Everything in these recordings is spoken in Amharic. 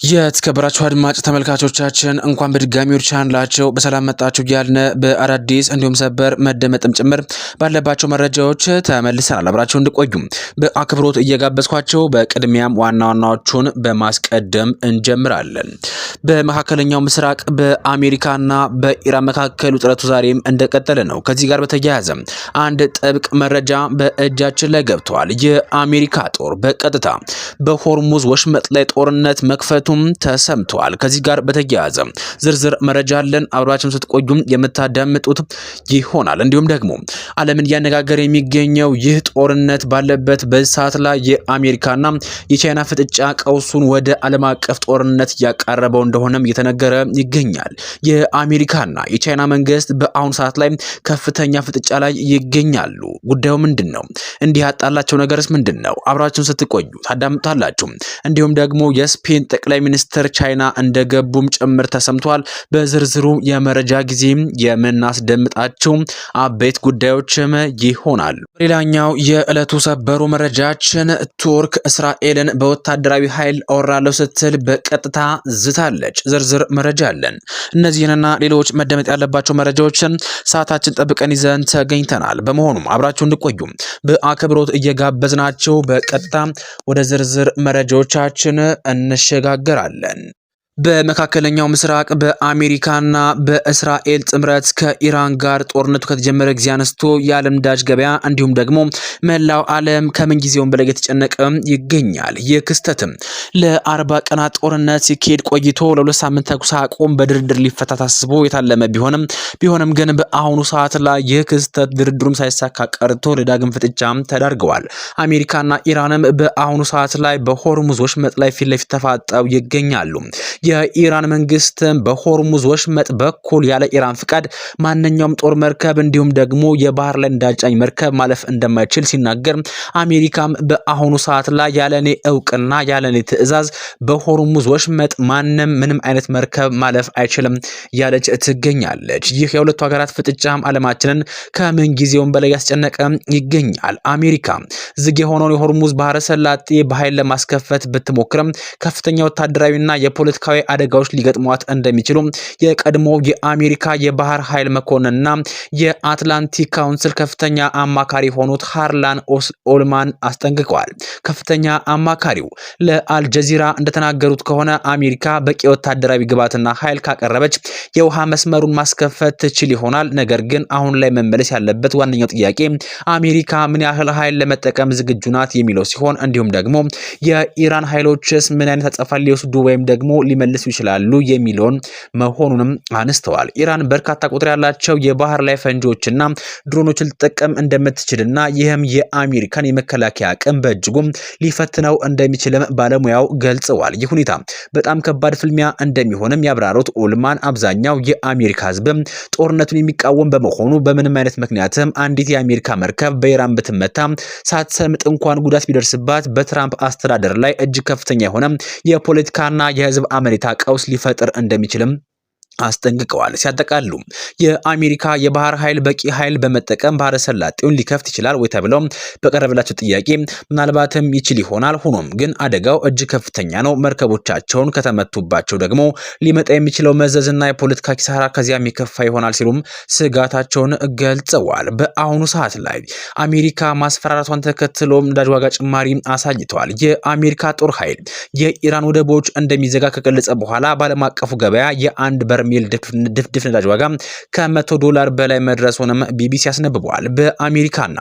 የተከበራችሁ አድማጭ ተመልካቾቻችን እንኳን በድጋሚ ወደ ቻናላችን በሰላም መጣችሁ እያልን በአዳዲስ እንዲሁም ሰበር መደመጥም ጭምር ባለባቸው መረጃዎች ተመልሰናል። አብራችሁ እንድቆዩ በአክብሮት እየጋበዝኳቸው በቅድሚያም ዋና ዋናዎቹን በማስቀደም እንጀምራለን። በመካከለኛው ምስራቅ በአሜሪካና በኢራን መካከል ውጥረቱ ዛሬም እንደቀጠለ ነው። ከዚህ ጋር በተያያዘ አንድ ጥብቅ መረጃ በእጃችን ላይ ገብቷል። የአሜሪካ ጦር በቀጥታ በሆርሙዝ ወሽመጥ ላይ ጦርነት መክፈቱ ተሰምቷል። ከዚህ ጋር በተያያዘ ዝርዝር መረጃ አለን። አብራችሁን ስትቆዩም የምታዳምጡት ይሆናል። እንዲሁም ደግሞ ዓለምን እያነጋገረ የሚገኘው ይህ ጦርነት ባለበት በሰዓት ላይ የአሜሪካና የቻይና ፍጥጫ ቀውሱን ወደ ዓለም አቀፍ ጦርነት እያቃረበው እንደሆነም እየተነገረ ይገኛል። የአሜሪካና የቻይና መንግስት በአሁኑ ሰዓት ላይ ከፍተኛ ፍጥጫ ላይ ይገኛሉ። ጉዳዩ ምንድነው? እንዲህ ያጣላቸው ነገርስ ምንድነው? አብራችሁን ስትቆዩ ታዳምጣላችሁ። እንዲሁም ደግሞ የስፔን ጠቅላይ ሚኒስትር ቻይና እንደገቡም ጭምር ተሰምቷል። በዝርዝሩ የመረጃ ጊዜ የምናስደምጣቸው አበይት ጉዳዮችም ይሆናል። ሌላኛው የዕለቱ ሰበሩ መረጃችን ቱርክ እስራኤልን በወታደራዊ ኃይል አወራለሁ ስትል በቀጥታ ዝታለች። ዝርዝር መረጃ አለን። እነዚህንና ሌሎች መደመጥ ያለባቸው መረጃዎችን ሰዓታችን ጠብቀን ይዘን ተገኝተናል። በመሆኑም አብራችሁ እንድቆዩ በአክብሮት እየጋበዝናቸው በቀጥታ ወደ ዝርዝር መረጃዎቻችን እንሸጋገራለን። በመካከለኛው ምስራቅ በአሜሪካና በእስራኤል ጥምረት ከኢራን ጋር ጦርነቱ ከተጀመረ ጊዜ አንስቶ የዓለም ነዳጅ ገበያ እንዲሁም ደግሞ መላው ዓለም ከምንጊዜውም በላይ የተጨነቀ ይገኛል። ይህ ክስተትም ለ40 ቀናት ጦርነት ሲካሄድ ቆይቶ ለ2 ሳምንት ተኩስ አቁም በድርድር ሊፈታ ታስቦ የታለመ ቢሆንም ግን በአሁኑ ሰዓት ላይ ይህ ክስተት ድርድሩም ሳይሳካ ቀርቶ ለዳግም ፍጥጫ ተዳርገዋል። አሜሪካና ኢራንም በአሁኑ ሰዓት ላይ በሆርሙዝ ወሽመጥ ላይ ፊት ለፊት ተፋጠው ይገኛሉ። የኢራን መንግስት በሆርሙዝ ወሽመጥ በኩል ያለ ኢራን ፍቃድ ማንኛውም ጦር መርከብ እንዲሁም ደግሞ የባህር ላይ እንዳጫኝ መርከብ ማለፍ እንደማይችል ሲናገር፣ አሜሪካም በአሁኑ ሰዓት ላይ ያለኔ እውቅና ያለኔ ትዕዛዝ በሆርሙዝ ወሽመጥ ማንም ምንም አይነት መርከብ ማለፍ አይችልም ያለች ትገኛለች። ይህ የሁለቱ ሀገራት ፍጥጫም ዓለማችንን ከምን ጊዜውም በላይ ያስጨነቀ ይገኛል። አሜሪካ ዝግ የሆነውን የሆርሙዝ ባህረ ሰላጤ በኃይል ለማስከፈት ብትሞክርም ከፍተኛ ወታደራዊና የፖለቲካ አደጋዎች ሊገጥሟት እንደሚችሉ የቀድሞ የአሜሪካ የባህር ኃይል መኮንንና የአትላንቲክ ካውንስል ከፍተኛ አማካሪ ሆኑት ሃርላን ኦልማን አስጠንቅቀዋል። ከፍተኛ አማካሪው ለአልጀዚራ እንደተናገሩት ከሆነ አሜሪካ በቂ ወታደራዊ ግብዓትና ኃይል ካቀረበች የውሃ መስመሩን ማስከፈት ትችል ይሆናል። ነገር ግን አሁን ላይ መመለስ ያለበት ዋነኛው ጥያቄ አሜሪካ ምን ያህል ኃይል ለመጠቀም ዝግጁ ናት የሚለው ሲሆን፣ እንዲሁም ደግሞ የኢራን ኃይሎችስ ምን አይነት አጸፋ ሊወስዱ ወይም ደግሞ ሊመልሱ ይችላሉ የሚለውን መሆኑንም አነስተዋል። ኢራን በርካታ ቁጥር ያላቸው የባህር ላይ ፈንጂዎችና ድሮኖችን ልትጠቀም እንደምትችልና ይህም የአሜሪካን የመከላከያ አቅም በእጅጉ ሊፈትነው እንደሚችልም ባለሙያው ገልጸዋል። ይህ ሁኔታ በጣም ከባድ ፍልሚያ እንደሚሆንም ያብራሩት ኦልማን አብዛኛው የአሜሪካ ሕዝብ ጦርነቱን የሚቃወም በመሆኑ በምንም አይነት ምክንያትም አንዲት የአሜሪካ መርከብ በኢራን ብትመታ ሳትሰምጥ እንኳን ጉዳት ቢደርስባት በትራምፕ አስተዳደር ላይ እጅግ ከፍተኛ የሆነ የፖለቲካና የህዝብ አመኔታ ቀውስ ሊፈጥር እንደሚችልም አስጠንቅቀዋል። ሲያጠቃሉ የአሜሪካ የባህር ኃይል በቂ ኃይል በመጠቀም ባህረ ሰላጤውን ሊከፍት ይችላል ወይ ተብለው በቀረበላቸው ጥያቄ ምናልባትም ይችል ይሆናል። ሆኖም ግን አደጋው እጅግ ከፍተኛ ነው። መርከቦቻቸውን ከተመቱባቸው ደግሞ ሊመጣ የሚችለው መዘዝና የፖለቲካ ኪሳራ ከዚያም የከፋ ይሆናል ሲሉም ስጋታቸውን ገልጸዋል። በአሁኑ ሰዓት ላይ አሜሪካ ማስፈራራቷን ተከትሎ ነዳጅ ዋጋ ጭማሪ አሳይተዋል። የአሜሪካ ጦር ኃይል የኢራን ወደቦች እንደሚዘጋ ከገለጸ በኋላ በዓለም አቀፉ ገበያ የአንድ በርሜል ድፍድፍ ነዳጅ ዋጋ ከ$100 በላይ መድረሱንም ቢቢሲ ያስነብበዋል። በአሜሪካና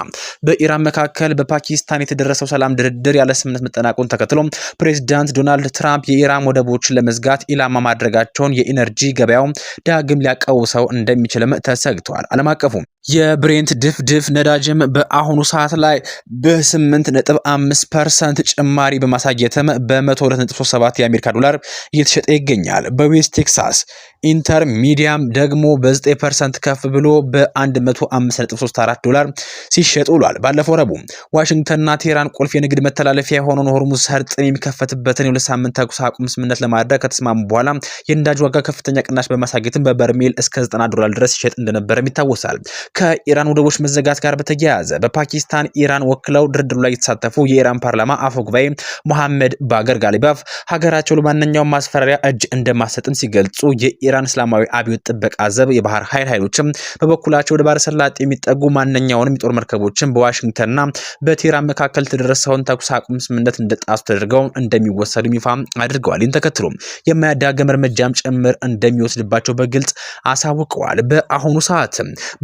በኢራን መካከል በፓኪስታን የተደረሰው ሰላም ድርድር ያለ ስምምነት መጠናቀቁን ተከትሎ ፕሬዝዳንት ዶናልድ ትራምፕ የኢራን ወደቦችን ለመዝጋት ኢላማ ማድረጋቸውን የኢነርጂ ገበያው ዳግም ሊያቀውሰው እንደሚችልም ተሰግቷል። ዓለም አቀፉ የብሬንት ድፍድፍ ነዳጅም በአሁኑ ሰዓት ላይ በ8.5% ጭማሪ በማሳየትም በ$102.37 የአሜሪካ ዶላር እየተሸጠ ይገኛል። በዌስት ቴክሳስ ኢንተር ሚዲያም ደግሞ በ9% ከፍ ብሎ በ105.34 ሲሸጥ ውሏል። ባለፈው ረቡዕ ዋሽንግተንና ቴህራን ቁልፍ የንግድ መተላለፊያ የሆነውን ሆርሙዝ ሰርጥን የሚከፈትበትን የ2 ሳምንት ተኩስ አቁም ስምምነት ለማድረግ ከተስማሙ በኋላ የነዳጅ ዋጋ ከፍተኛ ቅናሽ በማሳየትም በበርሜል እስከ $90 ድረስ ሲሸጥ እንደነበረም ይታወሳል። ከኢራን ወደቦች መዘጋት ጋር በተያያዘ በፓኪስታን ኢራን ወክለው ድርድሩ ላይ የተሳተፉ የኢራን ፓርላማ አፈ ጉባኤ መሐመድ ባገር ጋሊባፍ ሀገራቸው ለማንኛውም ማስፈራሪያ እጅ እንደማሰጥም ሲገልጹ የኢራን እስላማዊ አብዮት ጥበቃ ዘብ የባህር ኃይሎችም በበኩላቸው ወደ ባህረ ሰላጤ የሚጠጉ ማንኛውንም የጦር መርከቦችን በዋሽንግተንና በቴህራን መካከል የተደረሰውን ተኩስ አቁም ስምምነት እንደጣሱ ተደርገው እንደሚወሰዱ ይፋ አድርገዋል። ይህን ተከትሎ የማያዳግም እርምጃም ጭምር እንደሚወስድባቸው በግልጽ አሳውቀዋል። በአሁኑ ሰዓት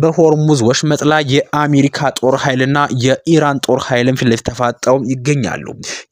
በሆርሙዝ ወሽመጥ ላይ የአሜሪካ ጦር ኃይልና የኢራን ጦር ኃይልን ፊት ለፊት ተፋጠው ይገኛሉ።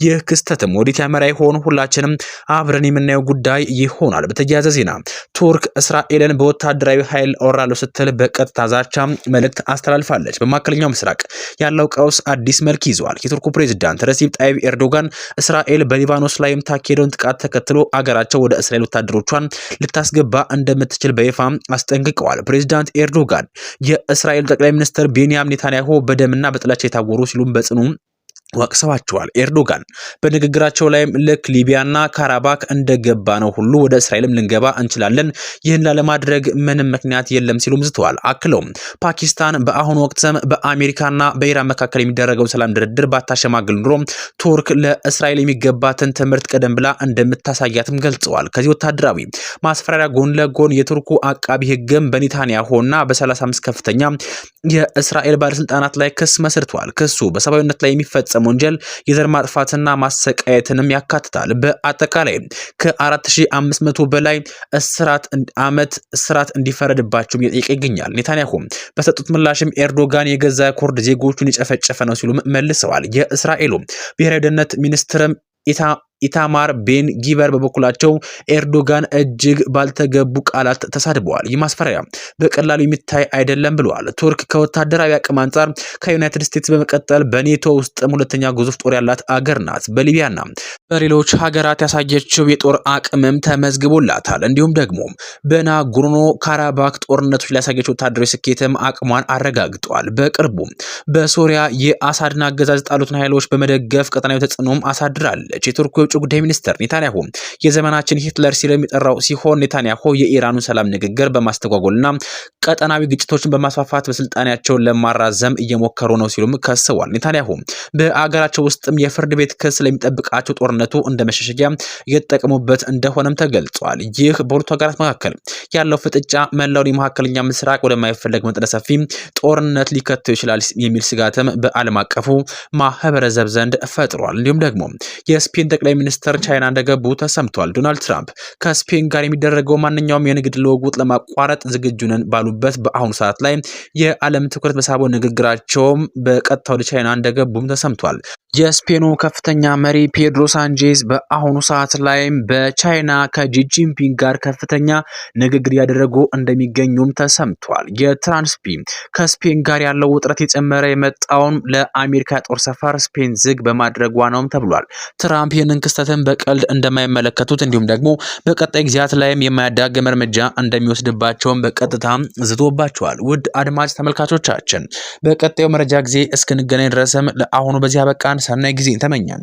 ይህ ክስተትም ወዴት ያመራ ይሆን? ሁላችንም አብረን የምናየው ጉዳይ ይሆናል። በተያያዘ ዜና ቱርክ እስራኤልን በወታደራዊ ኃይል ወራለሁ ስትል በቀጥታ ዛቻ መልእክት አስተላልፋለች። በመካከለኛው ምስራቅ ያለው ቀውስ አዲስ መልክ ይዟል። የቱርኩ ፕሬዝዳንት ረሲፕ ጣይብ ኤርዶጋን እስራኤል በሊባኖስ ላይ የምታካሄደውን ጥቃት ተከትሎ አገራቸው ወደ እስራኤል ወታደሮቿን ልታስገባ እንደምትችል በይፋ አስጠንቅቀዋል። ፕሬዝዳንት ኤርዶጋን የእስራኤል ጠቅላይ ሚኒስትር ቤንያሚን ኔታንያሁ በደምና በጥላቻ የታወሩ ሲሉም በጽኑ ወቅሰዋቸዋል። ኤርዶጋን በንግግራቸው ላይም ልክ ሊቢያና ካራባክ እንደገባ ነው ሁሉ ወደ እስራኤልም ልንገባ እንችላለን፣ ይህን ላለማድረግ ምንም ምክንያት የለም ሲሉም ዝተዋል። አክለውም ፓኪስታን በአሁኑ ወቅትም በአሜሪካና በኢራን መካከል የሚደረገው ሰላም ድርድር ባታሸማግል ኑሮ ቱርክ ለእስራኤል የሚገባትን ትምህርት ቀደም ብላ እንደምታሳያትም ገልጸዋል። ከዚህ ወታደራዊ ማስፈራሪያ ጎን ለጎን የቱርኩ አቃቢ ሕግም በኔታንያሁና በ35 ከፍተኛ የእስራኤል ባለስልጣናት ላይ ክስ መስርቷል። ክሱ በሰብአዊነት ላይ የሚፈጸም ወንጀል የዘር ማጥፋትና ማሰቃየትንም ያካትታል። በአጠቃላይ ከ4500 በላይ ዓመት እስራት እንዲፈረድባቸው እየጠየቀ ይገኛል። ኔታንያሁ በሰጡት ምላሽም ኤርዶጋን የገዛ ኩርድ ዜጎቹን የጨፈጨፈ ነው ሲሉ መልሰዋል። የእስራኤሉ ብሔራዊ ደህንነት ሚኒስትርም ኢታማር ቤን ጊቨር በበኩላቸው ኤርዶጋን እጅግ ባልተገቡ ቃላት ተሳድበዋል። ይህ ማስፈራሪያ በቀላሉ የሚታይ አይደለም ብለዋል። ቱርክ ከወታደራዊ አቅም አንጻር ከዩናይትድ ስቴትስ በመቀጠል በኔቶ ውስጥም ሁለተኛ ግዙፍ ጦር ያላት አገር ናት። በሊቢያና በሌሎች ሀገራት ያሳየችው የጦር አቅምም ተመዝግቦላታል። እንዲሁም ደግሞ በናጎርኖ ካራባክ ጦርነቶች ላይ ያሳየችው ወታደራዊ ስኬትም አቅሟን አረጋግጧል። በቅርቡ በሶሪያ የአሳድን አገዛዝ ጣሉትን ኃይሎች በመደገፍ ቀጠናዊ ተጽዕኖም አሳድራለች። የቱርክ የውጭ ጉዳይ ሚኒስትር ኔታንያሁ የዘመናችን ሂትለር ሲል የሚጠራው ሲሆን ኔታንያሁ የኢራኑን ሰላም ንግግር በማስተጓጎልና ቀጠናዊ ግጭቶችን በማስፋፋት በስልጣናቸውን ለማራዘም እየሞከሩ ነው ሲሉም ከሰዋል። ኔታንያሁ በአገራቸው ውስጥም የፍርድ ቤት ክስ ለሚጠብቃቸው ጦርነቱ እንደ መሸሸጊያ እየተጠቀሙበት እንደሆነም ተገልጿል። ይህ በሁለቱ ሀገራት መካከል ያለው ፍጥጫ መላውን የመካከለኛ ምስራቅ ወደማይፈለግ መጠነ ሰፊ ጦርነት ሊከተው ይችላል የሚል ስጋትም በዓለም አቀፉ ማህበረሰብ ዘንድ ፈጥሯል። እንዲሁም ደግሞ የስፔን ጠቅላይ ሚኒስትር ቻይና እንደገቡ ተሰምቷል። ዶናልድ ትራምፕ ከስፔን ጋር የሚደረገው ማንኛውም የንግድ ልውውጥ ለማቋረጥ ዝግጁ ነን ባሉበት በአሁኑ ሰዓት ላይ የዓለም ትኩረት በሳበው ንግግራቸውም በቀጥታ ወደ ቻይና እንደገቡም ተሰምቷል። የስፔኑ ከፍተኛ መሪ ፔድሮ ሳንቼዝ በአሁኑ ሰዓት ላይም በቻይና ከጂጂንፒንግ ጋር ከፍተኛ ንግግር ያደረጉ እንደሚገኙም ተሰምቷል። የትራንስፒ ከስፔን ጋር ያለው ውጥረት የጨመረ የመጣውን ለአሜሪካ ጦር ሰፈር ስፔን ዝግ በማድረጓ ነውም ተብሏል። ትራምፕ ይህንን ክስተትን በቀልድ እንደማይመለከቱት እንዲሁም ደግሞ በቀጣይ ጊዜያት ላይም የማያዳግም እርምጃ እንደሚወስድባቸውም በቀጥታ ዝቶባቸዋል። ውድ አድማጭ ተመልካቾቻችን በቀጣዩ መረጃ ጊዜ እስክንገናኝ ድረስም ለአሁኑ በዚህ አበቃን። ሰናይ ጊዜ ተመኛን።